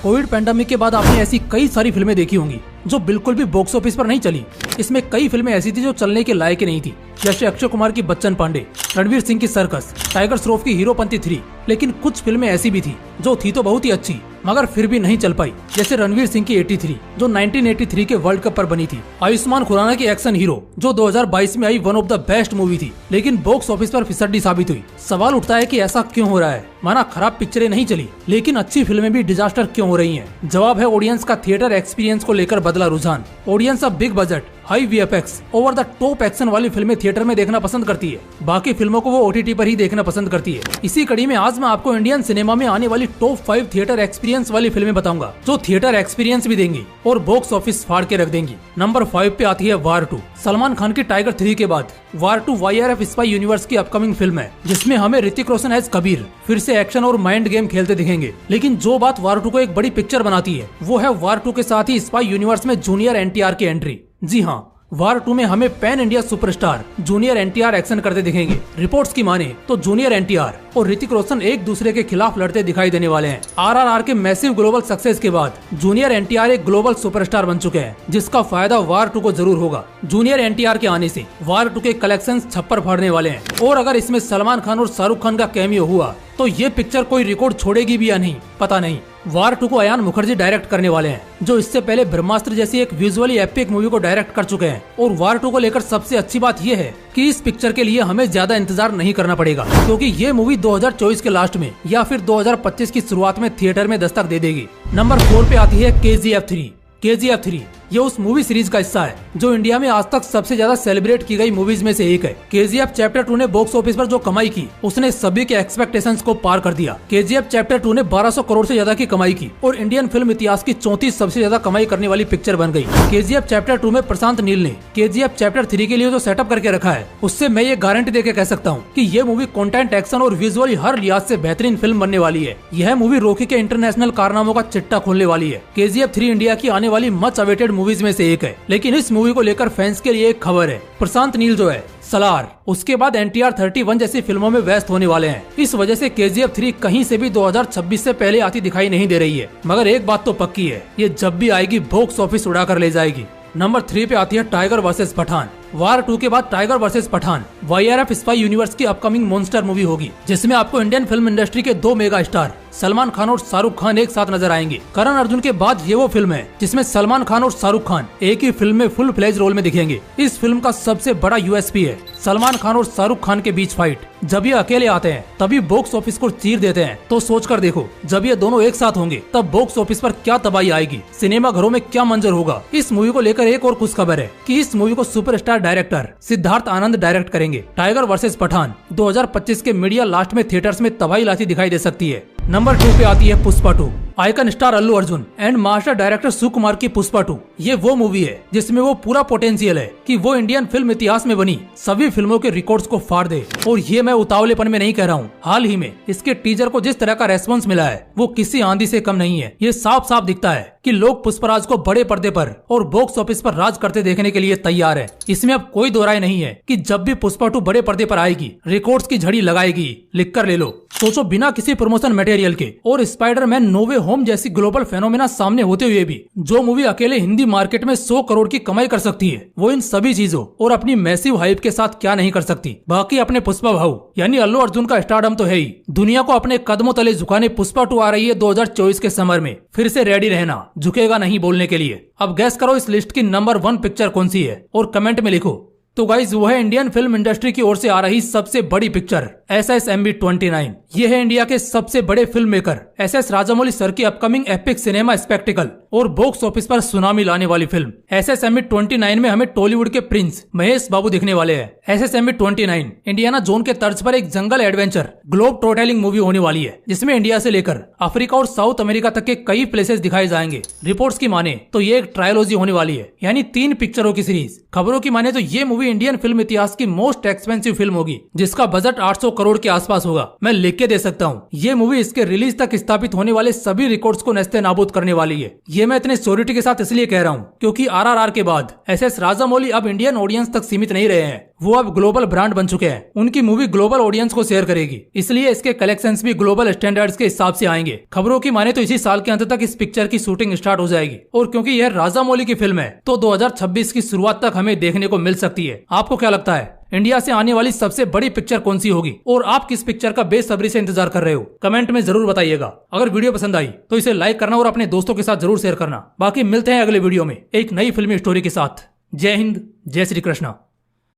Covid pandemic के बाद आपने ऐसी कई सारी फिल्में देखी होंगी जो बिल्कुल भी बॉक्स ऑफिस पर नहीं चली। इसमें कई फिल्में ऐसी थी जो चलने के लायक ही नहीं थी, जैसे अक्षय कुमार की बच्चन पांडे, रणवीर सिंह की सर्कस, टाइगर श्रॉफ की हीरोपंती 3। लेकिन कुछ फिल्में ऐसी भी थी जो थी तो बहुत ही अच्छी मगर फिर भी नहीं चल पाई, जैसे रणवीर सिंह की 83 जो 1983 के वर्ल्ड कप पर बनी थी, आयुष्मान खुराना की एक्शन हीरो जो 2022 में I one of the best movie थी, लेकिन बॉक्स ऑफिस पर फिसड्डी साबित हुई। सवाल उठता है कि ऐसा क्यों हो रहा है? माना खराब पिक्चरें नहीं चली लेकिन अच्छी फिल्में भी डिजास्टर क्यों हो रही हैं? जवाब है ऑडियंस का थिएटर एक्सपीरियंस को लेकर बदला रुझान। ऑडियंस अब big budget, high VFX, over the top action वाली फिल्में थिएटर में देखना पसंद करती है, बाकी फिल्मों को वो ओटीटी पर ही देखना पसंद करती है। इसी कड़ी में आज मैं आपको इंडियन सिनेमा में आने वाली टॉप 5 थिएटर एक्सपीरियंस वाली फिल्में बताऊंगा जो थिएटर एक्सपीरियंस भी देंगी और बॉक्स ऑफिस फाड़ के रख देंगी। नंबर 5 पे आती है वार 2। सलमान खान की टाइगर 3 के बाद वार 2 YRF स्पाई यूनिवर्स की अपकमिंग फिल्म है, जिसमें हमें ऋतिक रोशन एज कबीर फिर से एक्शन और माइंड गेम खेलते दिखेंगे। लेकिन जो बात वार 2 को एक बड़ी पिक्चर बनाती है वो है वार 2 के साथ ही स्पाई यूनिवर्स में जूनियर NTR की एंट्री। जी हाँ, वार 2 में हमें pan India superstar junior NTR action करते दिखेंगे। रिपोर्ट्स की माने तो जूनियर NTR और ऋतिक रोशन एक दूसरे के खिलाफ लड़ते दिखाई देने वाले हैं। RRR के मैसिव ग्लोबल सक्सेस के बाद जूनियर NTR एक ग्लोबल सुपरस्टार बन चुके हैं, जिसका फायदा वार 2 को जरूर होगा। जूनियर NTR के आने से वार 2 के कलेक्शंस छप्पर फाड़ने वाले हैं और अगर इसमें सलमान खान और शाहरुख खान का कैमियो हुआ तो ये पिक्चर कोई रिकॉर्ड छोड़ेगी भी या नहीं पता नहीं। वार 2 को अयान मुखर्जी डायरेक्ट करने वाले हैं, जो इससे पहले ब्रह्मास्त्र जैसी एक विजुअली एपिक मूवी को डायरेक्ट कर चुके हैं। और वार 2 को लेकर सबसे अच्छी बात यह है कि इस पिक्चर के लिए हमें ज्यादा इंतजार नहीं करना पड़ेगा, क्योंकि ये मूवी 2024 के लास्ट में या फिर 2025 की शुरुआत में थिएटर में दस्तक दे देगी। नंबर 4 पे आती है KGF 3। KGF 3 ये उस मूवी सीरीज का हिस्सा है जो इंडिया में आज तक सबसे ज्यादा सेलिब्रेट की गई मूवीज में से एक है। KGF चैप्टर 2 ने बॉक्स ऑफिस पर जो कमाई की उसने सभी के एक्सपेक्टेशंस को पार कर दिया। KGF चैप्टर 2 ने 1200 करोड़ से ज्यादा की कमाई की और इंडियन फिल्म इतिहास की 34 सबसे ज्यादा कमाई करने वाली पिक्चर बन गई। KGF चैप्टर 2 में प्रशांत नील ने KGF चैप्टर 3 के लिए जो सेटअप करके रखा है उससे मैं ये गारंटी देके कह सकता हूँ कि ये मूवी कंटेंट, एक्शन और विजुअली हर लिहाज से बेहतरीन फिल्म बनने वाली है। यह मूवी रॉकी के इंटरनेशनल कारनामों का चिट्टा खोलने वाली है। KGF 3 इंडिया की आने वाली मच अवेटेड मूवीज में से एक है, लेकिन इस मूवी को लेकर फैंस के लिए एक खबर है। प्रशांत नील जो है सलार, उसके बाद NTR 31 जैसी फिल्मों में व्यस्त होने वाले हैं। इस वजह से KGF 3 कहीं से भी 2026 से पहले आती दिखाई नहीं दे रही है, मगर एक बात तो पक्की है, ये जब भी आएगी बॉक्स ऑफिस उड़ा कर ले जाएगी। नंबर 3 पे आती है टाइगर वर्सेस पठान। वार 2 के बाद Tiger versus Pathaan YRF spy universe की अपकमिंग मॉन्स्टर मूवी होगी, जिसमें आपको इंडियन फिल्म इंडस्ट्री के 2 मेगा स्टार सलमान खान और शाहरुख खान एक साथ नजर आएंगे। करण अर्जुन के बाद ये वो फिल्म है जिसमें सलमान खान और शाहरुख खान एक ही फिल्म में फुल फ्लेज रोल में दिखेंगे। इस फिल्म का सबसे बड़ा USP है सलमान खान और शाहरुख खान के बीच फाइट। जब ये अकेले आते हैं तभी बॉक्स ऑफिस को चीर देते हैं, तो सोच कर देखो जब ये दोनों एक साथ होंगे तब बॉक्स ऑफिस पर क्या तबाही आएगी, सिनेमा घरों में क्या मंजर होगा। इस मूवी को लेकर एक और खुश खबर है कि इस मूवी को superstar director Siddharth Anand direct करेंगे। टाइगर वर्सेस पठान 2025 के मीडिया लास्ट में थिएटर्स में तबाही लाती दिखाई दे सकती है। नंबर 2 पे आती है Pushpa 2। Icon star Allu Arjun and master director Sukumar की पुष्पा 2 ये वो मूवी है जिसमें वो पूरा पोटेंशियल है कि वो इंडियन फिल्म इतिहास में बनी सभी फिल्मों के रिकॉर्ड्स को फाड़ दे। और ये मैं उतावलेपन में नहीं कह रहा हूँ, हाल ही में इसके टीजर को जिस तरह का रेस्पॉन्स मिला है वो किसी आंधी से कम नहीं है। ये साफ साफ दिखता है कि लोग पुष्पराज को बड़े पर्दे पर और बॉक्स ऑफिस पर राज करते देखने के लिए तैयार है। इसमें अब कोई दो राय नहीं है कि जब भी पुष्पा 2 बड़े पर्दे पर आएगी रिकॉर्ड्स की झड़ी लगाएगी। लिख कर ले लो। सोचो, बिना किसी प्रमोशन मटेरियल के और स्पाइडरमैन नो वे होम जैसी ग्लोबल फेनोमेना सामने होते हुए भी जो मूवी अकेले हिंदी मार्केट में 100 करोड़ की कमाई कर सकती है, वो इन सभी चीजों और अपनी मैसिव हाइप के साथ क्या नहीं कर सकती। बाकी अपने पुष्पा भाऊ यानी अल्लू अर्जुन का स्टारडम तो है ही, दुनिया को अपने कदमों तले झुकाने पुष्पा 2 आ रही है 2024 के समर में। फिर से रेडी रहना, झुकेगा नहीं बोलने के लिए। अब गैस करो इस लिस्ट की नंबर 1 पिक्चर कौन सी है और कमेंट में लिखो। तो गाइज वो है इंडियन फिल्म इंडस्ट्री की ओर से आ रही सबसे बड़ी पिक्चर SSMB 29। ये है इंडिया के सबसे बड़े film maker SS Rajamouli sir की अपकमिंग एपिक सिनेमा स्पेक्टिकल और बॉक्स ऑफिस पर सुनामी लाने वाली फिल्म। SSMB 29 में हमें टॉलीवुड के प्रिंस महेश बाबू दिखने वाले हैं। SSMB 29 इंडियाना जोन के तर्ज पर एक जंगल एडवेंचर ग्लोब टोटलिंग मूवी होने वाली है, जिसमें इंडिया से लेकर अफ्रीका और साउथ अमेरिका तक के कई प्लेसेस दिखाए जाएंगे। रिपोर्ट्स की माने तो ये एक ट्रायलॉजी होने वाली है, यानी 3 पिक्चरों की सीरीज। खबरों की माने तो ये मूवी इंडियन फिल्म इतिहास की मोस्ट एक्सपेंसिव फिल्म होगी, जिसका बजट 800 करोड़ के आसपास होगा। मैं लिख के दे सकता हूँ, ये मूवी इसके रिलीज तक स्थापित होने वाले सभी रिकॉर्ड्स को नस्ते नाबूद करने वाली है। ये मैं इतने श्योरिटी के साथ इसलिए कह रहा हूँ क्योंकि RRR के बाद SS राजामौली अब इंडियन ऑडियंस तक सीमित नहीं रहे हैं, वो अब ग्लोबल ब्रांड बन चुके हैं। उनकी मूवी ग्लोबल ऑडियंस को शेयर करेगी, इसलिए इसके कलेक्शंस भी ग्लोबल स्टैंडर्ड्स के हिसाब से आएंगे। खबरों की माने तो इसी साल के अंत तक इस पिक्चर की शूटिंग स्टार्ट हो जाएगी, और क्योंकि यह राजामौली की फिल्म है तो 2026 की शुरुआत तक हमें देखने को मिल सकती है। आपको क्या लगता है, इंडिया से आने वाली सबसे बड़ी पिक्चर कौन सी होगी, और आप किस पिक्चर का बेसब्री से इंतजार कर रहे हो? कमेंट में जरूर बताइएगा। अगर वीडियो पसंद आई तो इसे लाइक करना और अपने दोस्तों के साथ जरूर शेयर करना। बाकी मिलते हैं अगले वीडियो में एक नई फिल्मी स्टोरी के साथ। जय हिंद, जय श्री कृष्णा।